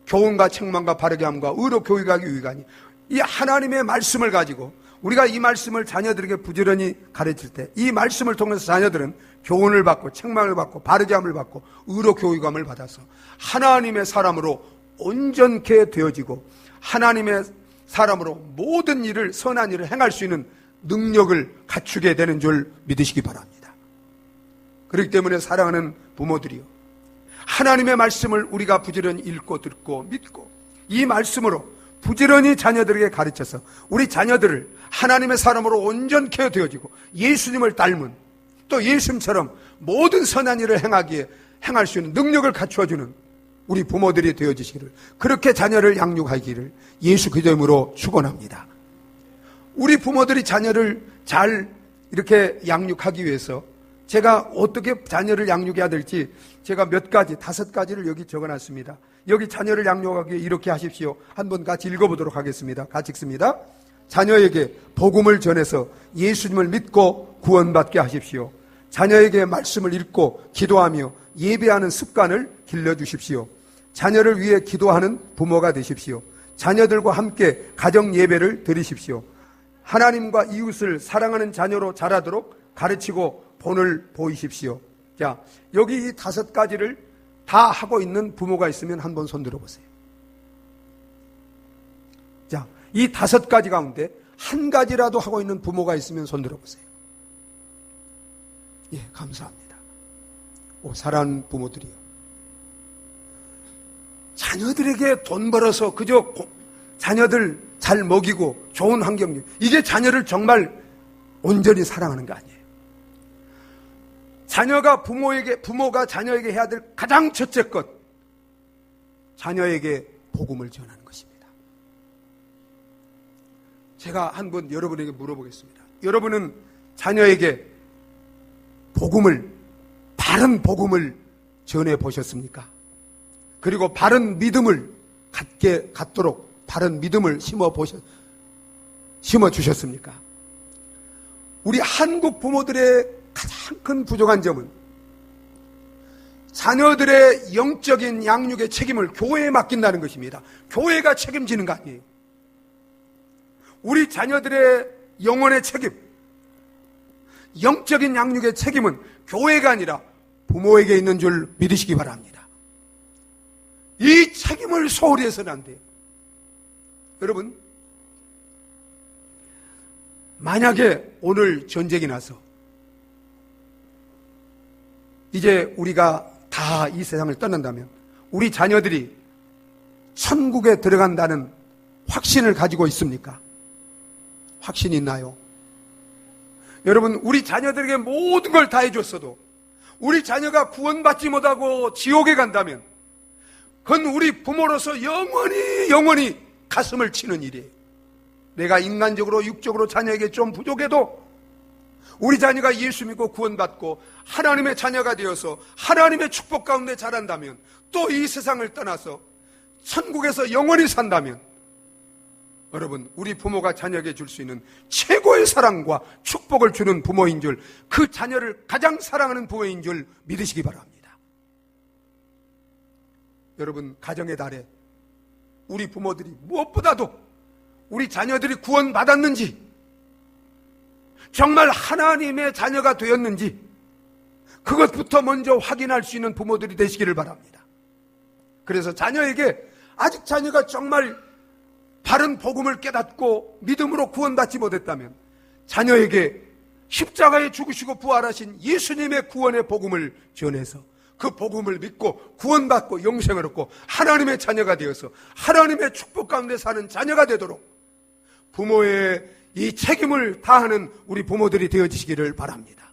교훈과 책망과 바르게 함과 의로 교육하기 유익하니, 이 하나님의 말씀을 가지고 우리가 이 말씀을 자녀들에게 부지런히 가르칠 때 이 말씀을 통해서 자녀들은 교훈을 받고 책망을 받고 바르게 함을 받고 의로 교육함을 받아서 하나님의 사람으로 온전케 되어지고 하나님의 사람으로 모든 일을, 선한 일을 행할 수 있는 능력을 갖추게 되는 줄 믿으시기 바랍니다. 그렇기 때문에 사랑하는 부모들이요, 하나님의 말씀을 우리가 부지런히 읽고 듣고 믿고 이 말씀으로 부지런히 자녀들에게 가르쳐서 우리 자녀들을 하나님의 사람으로 온전케 되어지고 예수님을 닮은, 또 예수님처럼 모든 선한 일을 행할 수 있는 능력을 갖추어주는 우리 부모들이 되어지시기를, 그렇게 자녀를 양육하기를 예수 그리스도 이름으로 축원합니다. 우리 부모들이 자녀를 잘 이렇게 양육하기 위해서 제가 어떻게 자녀를 양육해야 될지 제가 몇 가지, 5가지를 여기 적어놨습니다. 여기 자녀를 양육하기 위해 이렇게 하십시오. 한번 같이 읽어보도록 하겠습니다. 같이 읽습니다. 자녀에게 복음을 전해서 예수님을 믿고 구원받게 하십시오. 자녀에게 말씀을 읽고 기도하며 예배하는 습관을 길러주십시오. 자녀를 위해 기도하는 부모가 되십시오. 자녀들과 함께 가정 예배를 드리십시오. 하나님과 이웃을 사랑하는 자녀로 자라도록 가르치고 본을 보이십시오. 자, 여기 이 5가지를 다 하고 있는 부모가 있으면 한번 손 들어보세요. 자, 이 5가지 가운데 한 가지라도 하고 있는 부모가 있으면 손 들어보세요. 예, 감사합니다. 사랑하는 부모들이요, 자녀들에게 돈 벌어서 그저 자녀들 잘 먹이고 좋은 환경, 이게 자녀를 정말 온전히 사랑하는 거 아니에요. 부모가 자녀에게 해야 될 가장 첫째 것, 자녀에게 복음을 전하는 것입니다. 제가 한번 여러분에게 물어보겠습니다. 여러분은 자녀에게 바른 복음을 전해 보셨습니까? 그리고 바른 믿음을 갖도록 바른 믿음을 심어 주셨습니까? 우리 한국 부모들의 가장 큰 부족한 점은 자녀들의 영적인 양육의 책임을 교회에 맡긴다는 것입니다. 교회가 책임지는 거 아니에요. 우리 자녀들의 영혼의 책임, 영적인 양육의 책임은 교회가 아니라 부모에게 있는 줄 믿으시기 바랍니다. 이 책임을 소홀히 해서는 안 돼요. 여러분, 만약에 오늘 전쟁이 나서 이제 우리가 다 이 세상을 떠난다면 우리 자녀들이 천국에 들어간다는 확신을 가지고 있습니까? 확신이 있나요? 여러분, 우리 자녀들에게 모든 걸 다 해줬어도 우리 자녀가 구원받지 못하고 지옥에 간다면 그건 우리 부모로서 영원히 가슴을 치는 일이에요. 내가 인간적으로 육적으로 자녀에게 좀 부족해도 우리 자녀가 예수 믿고 구원받고 하나님의 자녀가 되어서 하나님의 축복 가운데 자란다면, 또 이 세상을 떠나서 천국에서 영원히 산다면, 여러분, 우리 부모가 자녀에게 줄 수 있는 최고의 사랑과 축복을 주는 부모인 줄, 그 자녀를 가장 사랑하는 부모인 줄 믿으시기 바랍니다. 여러분, 가정의 달에 우리 부모들이 무엇보다도 우리 자녀들이 구원받았는지, 정말 하나님의 자녀가 되었는지, 그것부터 먼저 확인할 수 있는 부모들이 되시기를 바랍니다. 그래서 자녀에게, 아직 자녀가 정말 바른 복음을 깨닫고 믿음으로 구원받지 못했다면, 자녀에게 십자가에 죽으시고 부활하신 예수님의 구원의 복음을 전해서 그 복음을 믿고 구원받고 영생을 얻고 하나님의 자녀가 되어서 하나님의 축복 가운데 사는 자녀가 되도록 부모의 이 책임을 다하는 우리 부모들이 되어지시기를 바랍니다.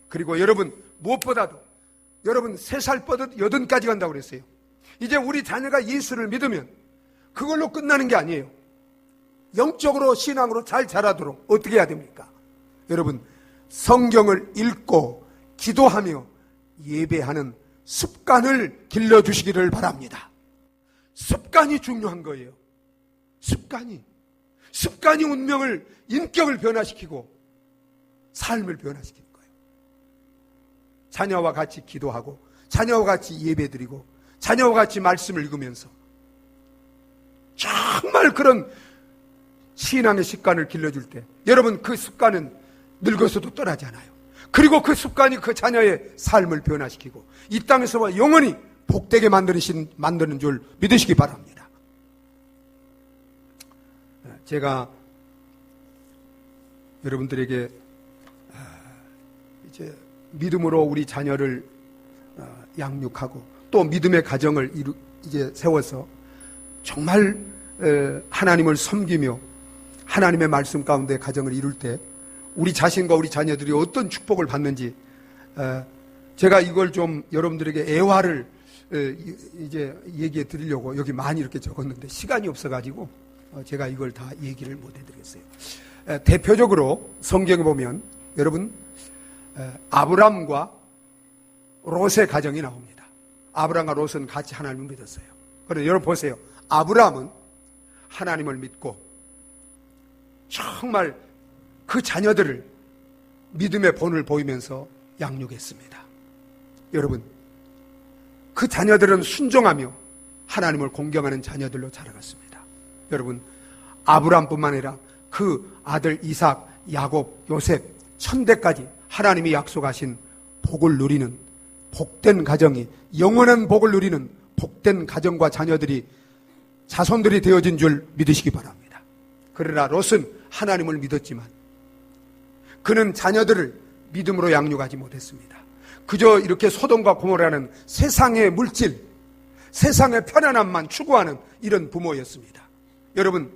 그리고 여러분, 무엇보다도 여러분 3살 뻗어도 80까지 간다고 그랬어요. 이제 우리 자녀가 예수를 믿으면 그걸로 끝나는 게 아니에요. 영적으로, 신앙으로 잘 자라도록 어떻게 해야 됩니까? 여러분, 성경을 읽고 기도하며 예배하는 습관을 길러주시기를 바랍니다. 습관이 중요한 거예요. 습관이 운명을, 인격을 변화시키고 삶을 변화시키는 거예요. 자녀와 같이 기도하고 자녀와 같이 예배드리고 자녀와 같이 말씀을 읽으면서 정말 그런 신앙의 습관을 길러줄 때, 여러분, 그 습관은 늙어서도 떠나지 않아요. 그리고 그 습관이 그 자녀의 삶을 변화시키고 이 땅에서 영원히 복되게 만드는 줄 믿으시기 바랍니다. 제가 여러분들에게 이제 믿음으로 우리 자녀를 양육하고 또 믿음의 가정을 이제 세워서 정말 하나님을 섬기며 하나님의 말씀 가운데 가정을 이룰 때 우리 자신과 우리 자녀들이 어떤 축복을 받는지, 제가 이걸 좀 여러분들에게 애화를 이제 얘기해 드리려고 여기 많이 이렇게 적었는데 시간이 없어가지고 제가 이걸 다 얘기를 못 해드리겠어요. 대표적으로 성경에 보면 여러분, 아브람과 롯의 가정이 나옵니다. 아브람과 롯은 같이 하나님을 믿었어요. 그런데 여러분 보세요. 아브람은 하나님을 믿고 정말 그 자녀들을 믿음의 본을 보이면서 양육했습니다. 여러분, 그 자녀들은 순종하며 하나님을 공경하는 자녀들로 자라갔습니다. 여러분, 아브람뿐만 아니라 그 아들 이삭, 야곱, 요셉, 1000대까지 하나님이 약속하신 복을 누리는 복된 가정이, 영원한 복을 누리는 복된 가정과 자손들이 되어진 줄 믿으시기 바랍니다. 그러나 롯은 하나님을 믿었지만 그는 자녀들을 믿음으로 양육하지 못했습니다. 그저 이렇게 소돔과 고모라는 세상의 물질, 세상의 편안함만 추구하는 이런 부모였습니다. 여러분,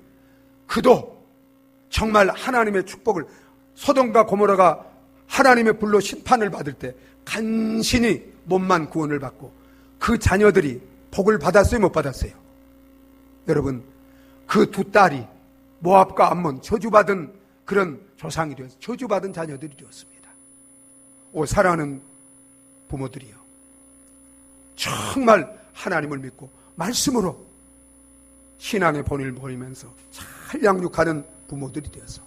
그도 정말 하나님의 축복을, 소돔과 고모라가 하나님의 불로 심판을 받을 때 간신히 몸만 구원을 받고 그 자녀들이 복을 받았어요, 못 받았어요? 여러분, 그 두 딸이 모압과 암몬 저주받은 그런 조상이 되어서 저주받은 자녀들이 되었습니다. 사랑하는 부모들이요, 정말 하나님을 믿고 말씀으로 신앙의 본을 보이면서 잘 양육하는 부모들이 되어서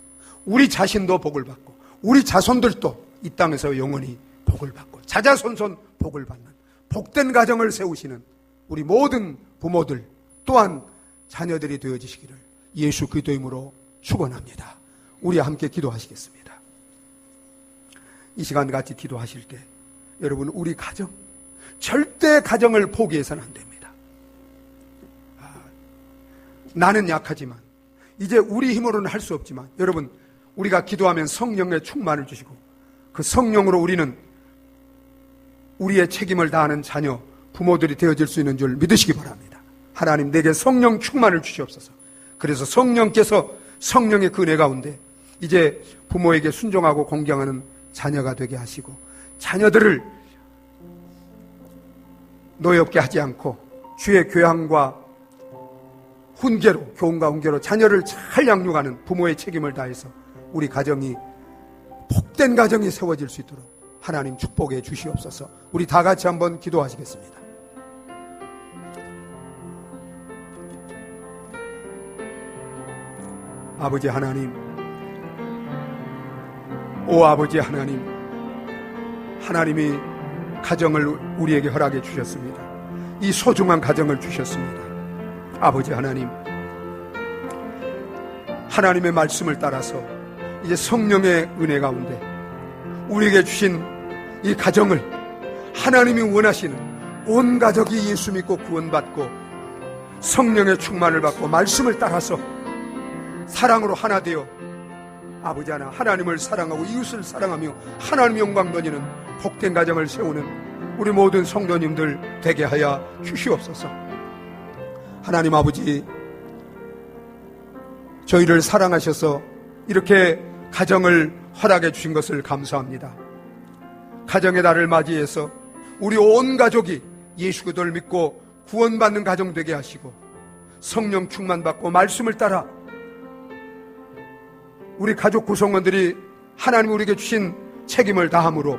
우리 자신도 복을 받고 우리 자손들도 이 땅에서 영원히 복을 받고 자자손손 복을 받는 복된 가정을 세우시는 우리 모든 부모들 또한 자녀들이 되어지시기를 예수 그리스도의 이름으로 축원합니다. 우리 함께 기도하시겠습니다. 이 시간 같이 기도하실 때 여러분, 우리 가정, 절대 가정을 포기해서는 안 됩니다. 나는 약하지만, 이제 우리 힘으로는 할 수 없지만, 여러분, 우리가 기도하면 성령의 충만을 주시고 그 성령으로 우리는 우리의 책임을 다하는 자녀, 부모들이 되어질 수 있는 줄 믿으시기 바랍니다. 하나님, 내게 성령 충만을 주시옵소서. 그래서 성령께서 성령의 그 은혜 가운데 이제 부모에게 순종하고 공경하는 자녀가 되게 하시고 자녀들을 노엽게 하지 않고 주의 교양과 훈계로, 교훈과 훈계로 자녀를 잘 양육하는 부모의 책임을 다해서 우리 가정이 복된 가정이 세워질 수 있도록 하나님 축복해 주시옵소서. 우리 다 같이 한번 기도하시겠습니다. 아버지 하나님, 오 아버지 하나님, 하나님이 가정을 우리에게 허락해 주셨습니다. 이 소중한 가정을 주셨습니다. 아버지 하나님, 하나님의 말씀을 따라서 이제 성령의 은혜 가운데 우리에게 주신 이 가정을 하나님이 원하시는 온 가족이 예수 믿고 구원받고 성령의 충만을 받고 말씀을 따라서 사랑으로 하나 되어 아버지 하나 하나님을 사랑하고 이웃을 사랑하며 하나님 영광 돌리는 복된 가정을 세우는 우리 모든 성도님들 되게 하여 주시옵소서. 하나님 아버지, 저희를 사랑하셔서 이렇게 가정을 허락해 주신 것을 감사합니다. 가정의 달을 맞이해서 우리 온 가족이 예수 그리스도를 믿고 구원받는 가정 되게 하시고 성령 충만받고 말씀을 따라 우리 가족 구성원들이 하나님 우리에게 주신 책임을 다함으로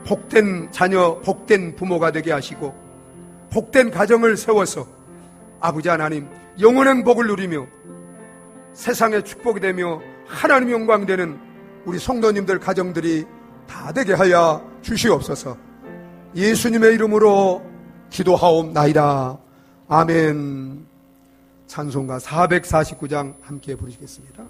복된 자녀, 복된 부모가 되게 하시고 복된 가정을 세워서 아버지 하나님 영원한 복을 누리며 세상의 축복이 되며 하나님 영광이 되는 우리 성도님들 가정들이 다 되게 하여 주시옵소서. 예수님의 이름으로 기도하옵나이다. 아멘. 찬송가 449장 함께 부르시겠습니다.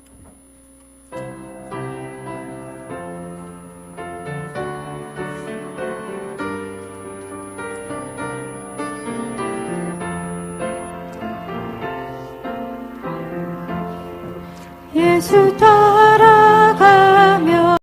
예수